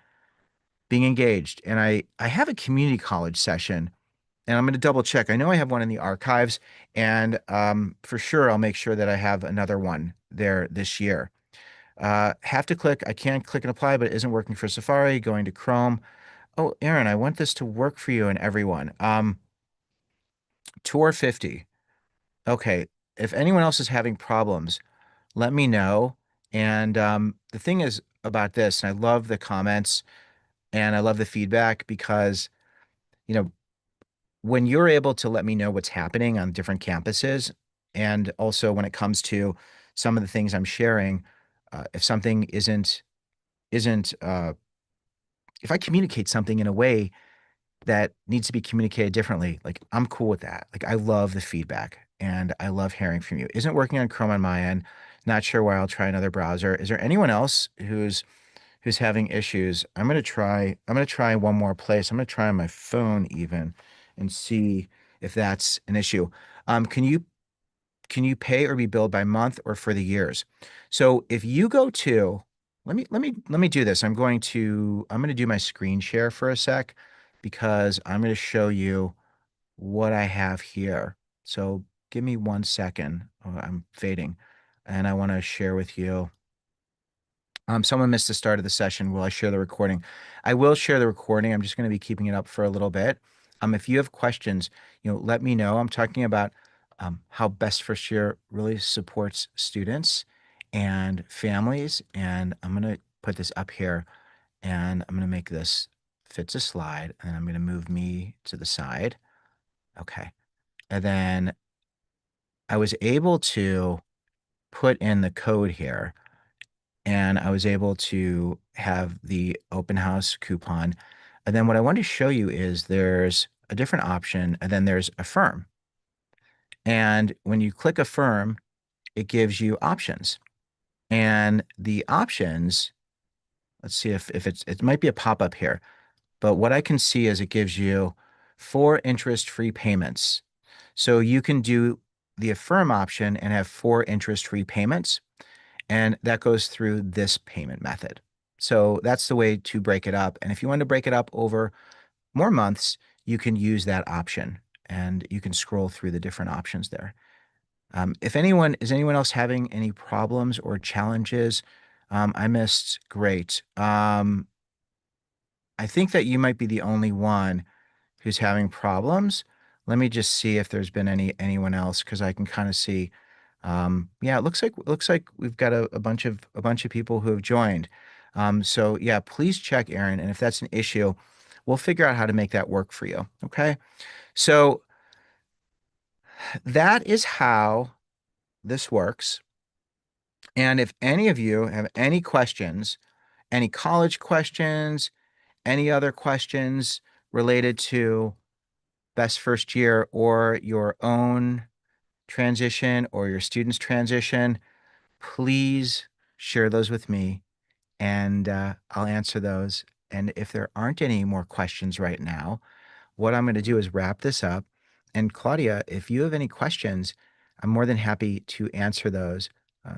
[SPEAKER 1] being engaged, and I have a community college session, and I'm going to double check. I know I have one in the archives, and for sure I'll make sure that I have another one there this year. Have to click. I can click and apply, but it isn't working for Safari. Going to Chrome. Oh, Aaron, I want this to work for you and everyone. Tour 50. Okay. If anyone else is having problems, let me know. And the thing is about this, and I love the comments and I love the feedback because, you know, when you're able to let me know what's happening on different campuses, and also when it comes to some of the things I'm sharing, if something isn't if I communicate something in a way that needs to be communicated differently, like I'm cool with that. Like I love the feedback and I love hearing from you. Isn't working on Chrome on my end. Not sure why. I'll try another browser. Is there anyone else who's having issues? I'm gonna try one more place. I'm gonna try on my phone even and see if that's an issue. Can you pay or be billed by month or for the years? So if you go to let me do this. I'm going to do my screen share for a sec because I'm going to show you what I have here. So give me 1 second. Oh, I'm fading and I want to share with you. Someone missed the start of the session. Will I share the recording? I will share the recording. I'm just going to be keeping it up for a little bit. If you have questions, let me know. I'm talking about how Best First Year really supports students and families. And I'm going to put this up here and I'm going to make this fits a slide and I'm going to move me to the side. Okay. And then I was able to put in the code here and I was able to have the open house coupon. And then what I want to show you is there's a different option, and then there's Affirm. And when you click Affirm, it gives you options. And the options, let's see if it might be a pop-up here, but what I can see is it gives you 4 interest-free payments. So you can do the Affirm option and have 4 interest-free payments. And that goes through this payment method. So that's the way to break it up. And if you want to break it up over more months, you can use that option and you can scroll through the different options there. Is anyone else having any problems or challenges? I missed. Great. I think that you might be the only one who's having problems. Let me just see if there's been anyone else because I can kind of see. Yeah, it looks like we've got a bunch of people who have joined. So yeah, please check Aaron, and if that's an issue, we'll figure out how to make that work for you. Okay. So that is how this works. And if any of you have any questions, any college questions, any other questions related to Best First Year or your own transition or your student's transition, please share those with me and I'll answer those. And if there aren't any more questions right now, what I'm going to do is wrap this up. And Claudia, if you have any questions, I'm more than happy to answer those.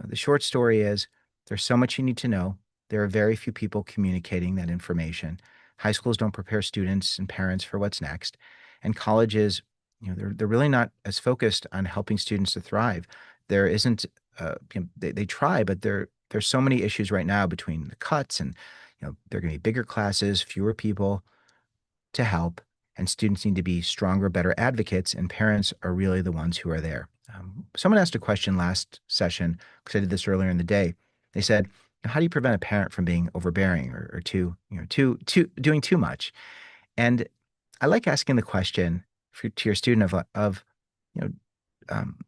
[SPEAKER 1] The short story is there's so much you need to know. There are very few people communicating that information. High schools don't prepare students and parents for what's next. And colleges, they're really not as focused on helping students to thrive. There isn't, they try, but there's so many issues right now between the cuts and there are going to be bigger classes, fewer people to help, and students need to be stronger, better advocates, and parents are really the ones who are there. Someone asked a question last session, because I did this earlier in the day. They said, how do you prevent a parent from being overbearing or doing too much? And I like asking the question to your student of you know, um,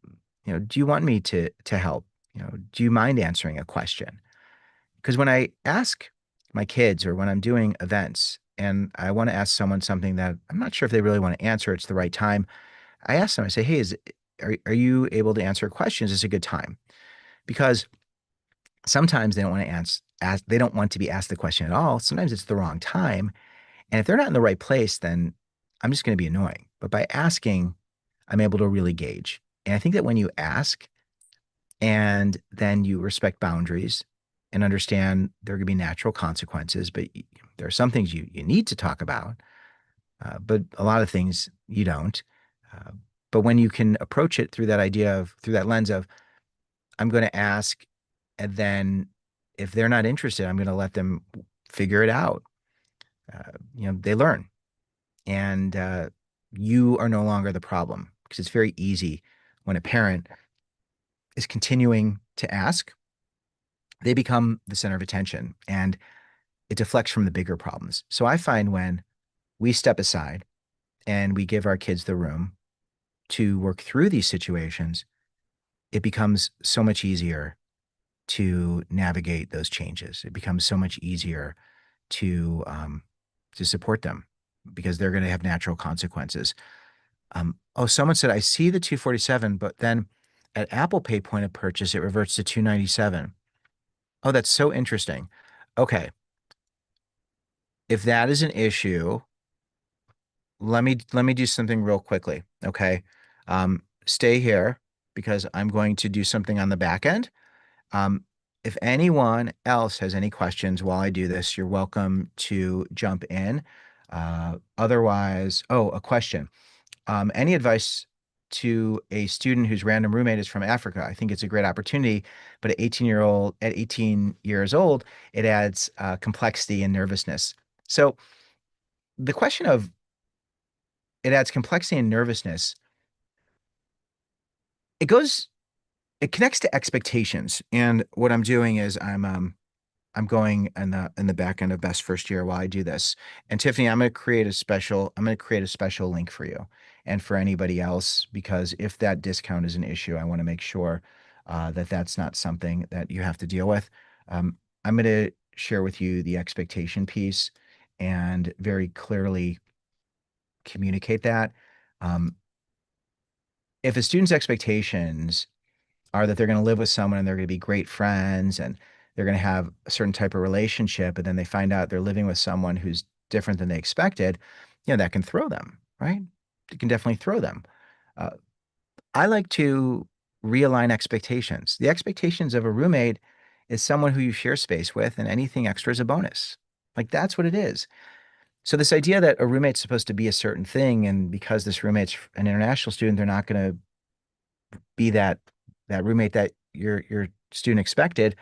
[SPEAKER 1] do you want me to help? Do you mind answering a question? Because when I ask my kids or when I'm doing events and I want to ask someone something that I'm not sure if they really want to answer, it's the right time. I ask them, I say, hey, are you able to answer questions? Is it a good time? Because sometimes they don't want to they don't want to be asked the question at all. Sometimes it's the wrong time. And if they're not in the right place, then I'm just going to be annoying. But by asking, I'm able to really gauge. And I think that when you ask and then you respect boundaries and understand there are going to be natural consequences, but there are some things you need to talk about, but a lot of things you don't. Uh, but when you can approach it through that lens of, I'm going to ask, and then if they're not interested, I'm going to let them figure it out. They learn, and you are no longer the problem because it's very easy when a parent is continuing to ask, they become the center of attention and it deflects from the bigger problems. So I find when we step aside and we give our kids the room to work through these situations, it becomes so much easier to navigate those changes. It becomes so much easier to support them because they're going to have natural consequences. Oh, someone said, I see the 247, but then at Apple Pay point of purchase, it reverts to 297. Oh, that's so interesting. Okay. If that is an issue, let me do something real quickly. Okay. Stay here because I'm going to do something on the back end. Um, if anyone else has any questions while I do this, you're welcome to jump in. Otherwise, oh, a question. Any advice to a student whose random roommate is from Africa? I think it's a great opportunity, but at 18 years old, it adds complexity and nervousness. So the question of it adds complexity and nervousness, it goes, it connects to expectations. And what I'm doing is I'm going in the back end of Best First Year while I do this. And Tiffany, I'm going to create a special link for you and for anybody else, because if that discount is an issue, I want to make sure that that's not something that you have to deal with. I'm going to share with you the expectation piece and very clearly communicate that. Um, if a student's expectations are that they're going to live with someone and they're going to be great friends and they're going to have a certain type of relationship, and then they find out they're living with someone who's different than they expected, that can throw them, right? It can definitely throw them. Uh, I like to realign expectations. The expectations of a roommate is someone who you share space with, and anything extra is a bonus. Like that's what it is. So this idea that a roommate's supposed to be a certain thing, and because this roommate's an international student, they're not going to be that roommate that your student expected.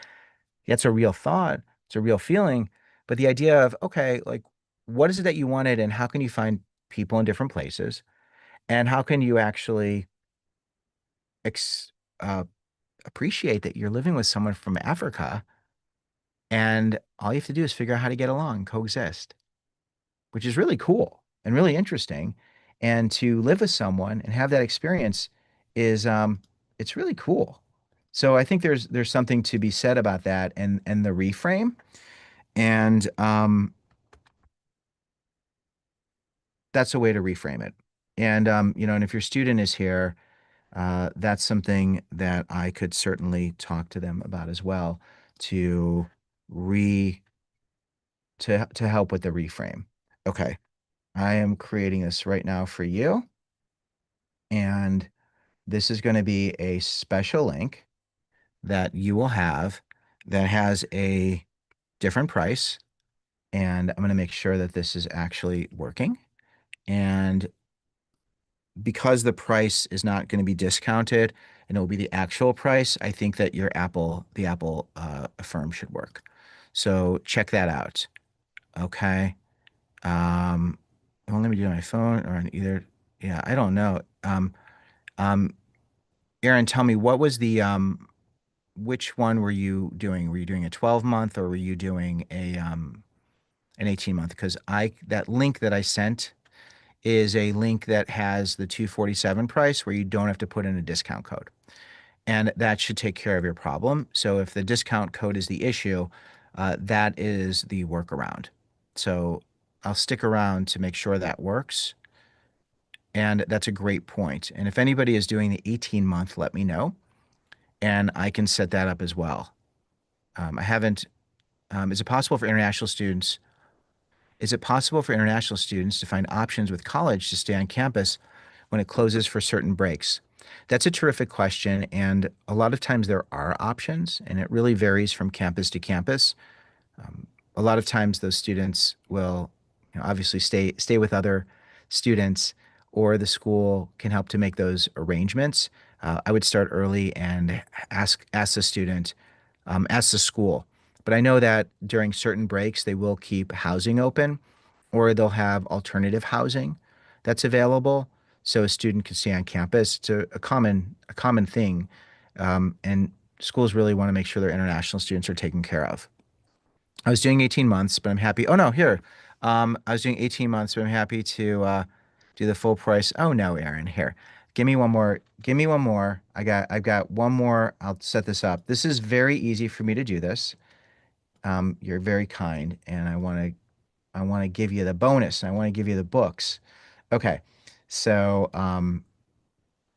[SPEAKER 1] That's a real thought. It's a real feeling. But the idea of, okay, like, what is it that you wanted, and how can you find people in different places? And how can you actually ex uh, appreciate that you're living with someone from Africa, and all you have to do is figure out how to get along, coexist, which is really cool and really interesting. And to live with someone and have that experience is it's really cool. So I think there's something to be said about that and the reframe. And that's a way to reframe it. And and if your student is here, that's something that I could certainly talk to them about as well to re to help with the reframe. Okay. I am creating this right now for you. And this is going to be a special link that you will have that has a different price. And I'm going to make sure that this is actually working. And because the price is not going to be discounted and it will be the actual price, I think that the Apple firm should work. So check that out. Okay. Um, well, let me do it on my phone or on either. Yeah, I don't know. Um, Aaron, tell me what was which one were you doing? Were you doing a 12 month or were you doing an 18 month? Because that link that I sent is a link that has the 247 price where you don't have to put in a discount code. And that should take care of your problem. So if the discount code is the issue, that is the workaround. So I'll stick around to make sure that works. And that's a great point. And if anybody is doing the 18 month, let me know and I can set that up as well. I haven't, is it possible for international students? Is it possible for international students to find options with college to stay on campus when it closes for certain breaks? That's a terrific question. And a lot of times there are options, and it really varies from campus to campus. Um, a lot of times those students will, obviously stay with other students, or the school can help to make those arrangements. I would start early and ask the student, ask the school. But I know that during certain breaks they will keep housing open, or they'll have alternative housing that's available, so a student can stay on campus. It's a common thing, and schools really want to make sure their international students are taken care of. I was doing 18 months, but I'm happy. Oh no, here. I was doing 18 months, but I'm happy to do the full price. Oh no, Aaron, here. Give me one more. Give me one more. I've got one more. I'll set this up. This is very easy for me to do this. You're very kind, and I want to give you the bonus, and I want to give you the books. Okay. So,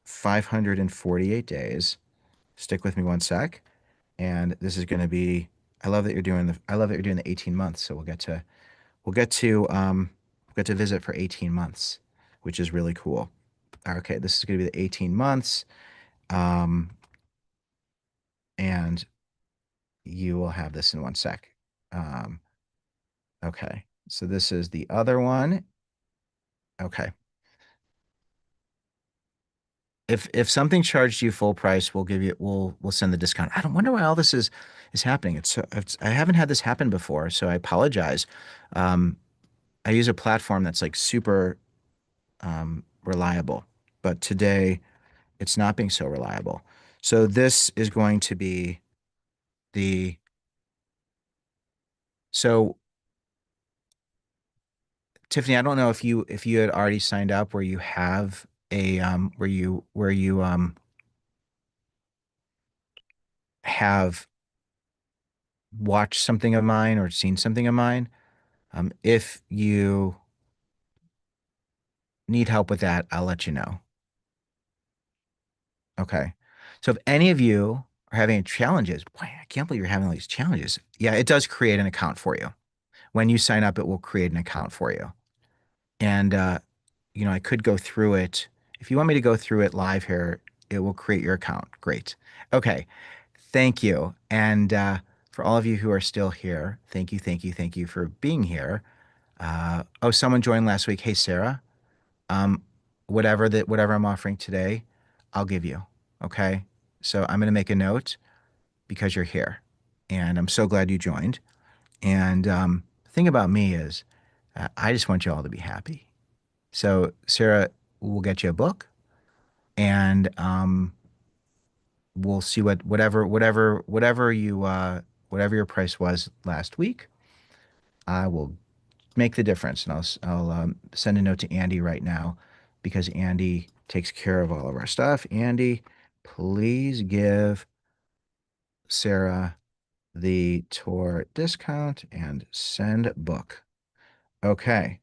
[SPEAKER 1] 548 days. Stick with me one sec. And this is going to be, I love that you're doing the 18 months. So we'll get to visit for 18 months, which is really cool. Okay, this is going to be the 18 months. Um, and you will have this in one sec. Um, okay, so this is the other one. Okay. If something charged you full price, we'll send the discount. I don't wonder why all this is happening. I haven't had this happen before, so I apologize. Um, I use a platform that's like super reliable, but today it's not being so reliable. So this is going to be the so Tiffany, I don't know if you had already signed up where you have a where you have watched something of mine or seen something of mine. If you need help with that, I'll let you know. Okay. So if any of you are having challenges, boy, I can't believe you're having all these challenges. Yeah, it does create an account for you. When you sign up, it will create an account for you. And I could go through it. If you want me to go through it live here, it will create your account. Great. Okay. Thank you. And for all of you who are still here, thank you, thank you, thank you for being here. Oh, someone joined last week. Hey, Sarah. Um, whatever I'm offering today, I'll give you. Okay. So I'm going to make a note because you're here, and I'm so glad you joined. And the thing about me is, I just want you all to be happy. So Sarah, we'll get you a book, and we'll see whatever your price was last week. I will make the difference, and I'll send a note to Andy right now because Andy takes care of all of our stuff. Andy, please give Sarah the tour discount and send book. Okay,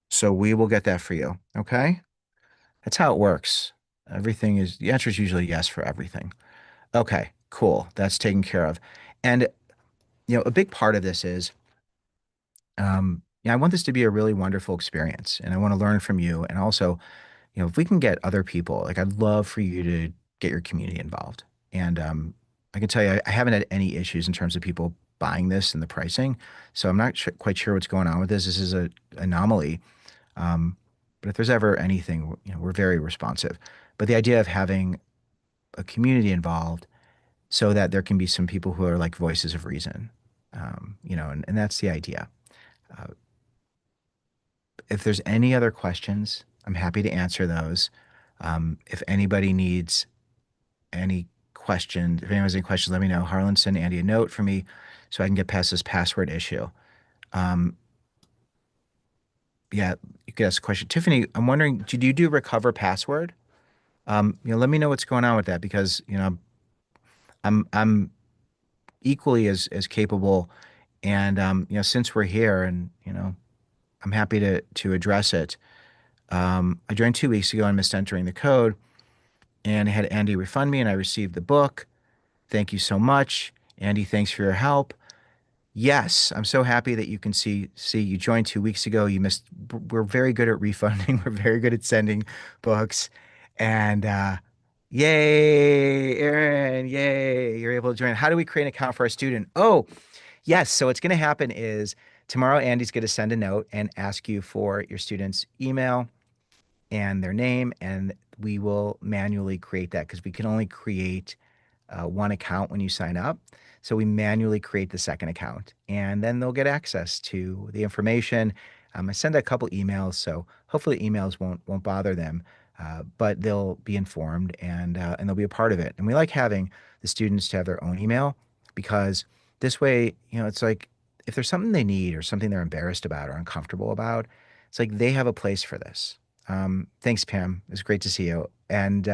[SPEAKER 1] so we will get that for you. Okay, that's how it works. The answer is usually yes for everything. Okay, cool. That's taken care of. And a big part of this is, I want this to be a really wonderful experience, and I want to learn from you. And also, if we can get other people, like I'd love for you to get your community involved. And I can tell you, I haven't had any issues in terms of people buying this and the pricing. So I'm not quite sure what's going on with this. This is a anomaly. Um, but if there's ever anything, we're very responsive. But the idea of having a community involved so that there can be some people who are like voices of reason, and that's the idea. Uh, if there's any other questions, I'm happy to answer those. If anybody needs any questions, if anyone has any questions, let me know. Harlan, send Andy a note for me so I can get past this password issue. Um, yeah, you could ask a question. Tiffany, I'm wondering, do you do recover password? Let me know what's going on with that because, I'm equally as capable. And since we're here and, I'm happy to address it. I joined 2 weeks ago and missed entering the code and I had Andy refund me and I received the book. Thank you so much. Andy, thanks for your help. Yes, I'm so happy that you can see you joined 2 weeks ago. You missed we're very good at refunding. We're very good at sending books. And yay, Aaron, yay, you're able to join. How do we create an account for our student? Oh, yes. So what's going to happen is tomorrow Andy's going to send a note and ask you for your student's email and their name, and we will manually create that because we can only create one account when you sign up. So we manually create the second account, and then they'll get access to the information. I send a couple emails, so hopefully emails won't bother them, but they'll be informed and they'll be a part of it. And we like having the students to have their own email because this way, it's like if there's something they need or something they're embarrassed about or uncomfortable about, it's like they have a place for this. Thanks, Pam. It was great to see you. And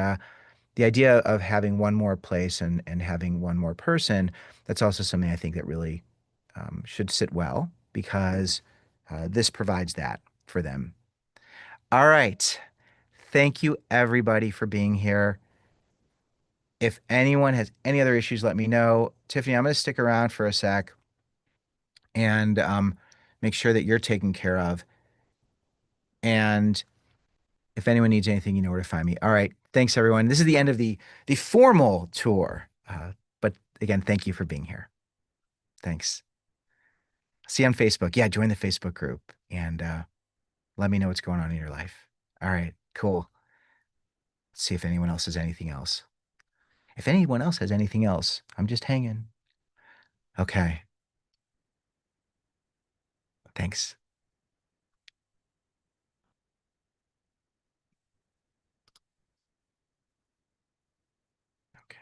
[SPEAKER 1] the idea of having one more place and having one more person, that's also something I think that really should sit well because this provides that for them. All right. Thank you, everybody, for being here. If anyone has any other issues, let me know. Tiffany, I'm going to stick around for a sec and make sure that you're taken care of. And if anyone needs anything, you know where to find me. All right. Thanks, everyone. This is the end of the formal tour. But again, thank you for being here. Thanks. See you on Facebook. Yeah, join the Facebook group and let me know what's going on in your life. All right, cool. Let's see if anyone else has anything else. If anyone else has anything else, I'm just hanging. Okay, thanks. Okay.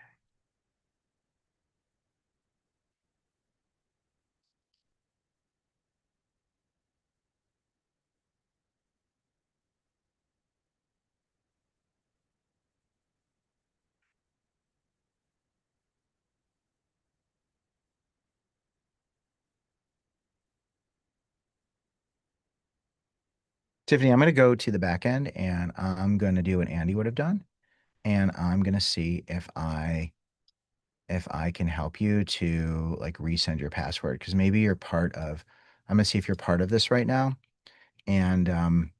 [SPEAKER 1] Tiffany, I'm going to go to the back end and I'm going to do what Andy would have done. And I'm going to see if I can help you to like resend your password because maybe you're part of I'm gonna see if you're part of this right now and I'm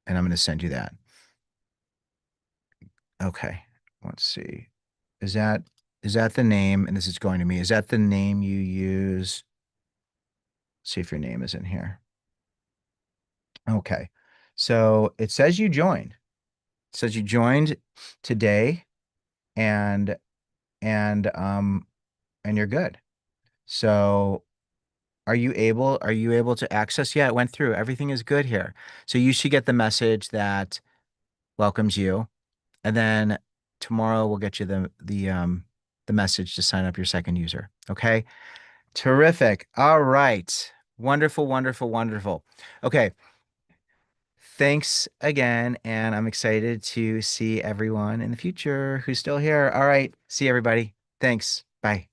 [SPEAKER 1] gonna send you that. Okay. Let's see. Is that is that the name? And this is going to me. Is that the name you use? Let's see if your name is in here. Okay. So it says you joined. It says you joined today and and um and you're good. So are you able to access? Yeah, it went through. Everything is good here. So you should get the message that welcomes you. And then tomorrow we'll get you the message to sign up your second user. Okay. Terrific. All right. Wonderful, wonderful, wonderful. Okay. Thanks again. And I'm excited to see everyone in the future who's still here. All right. See everybody. Thanks. Bye.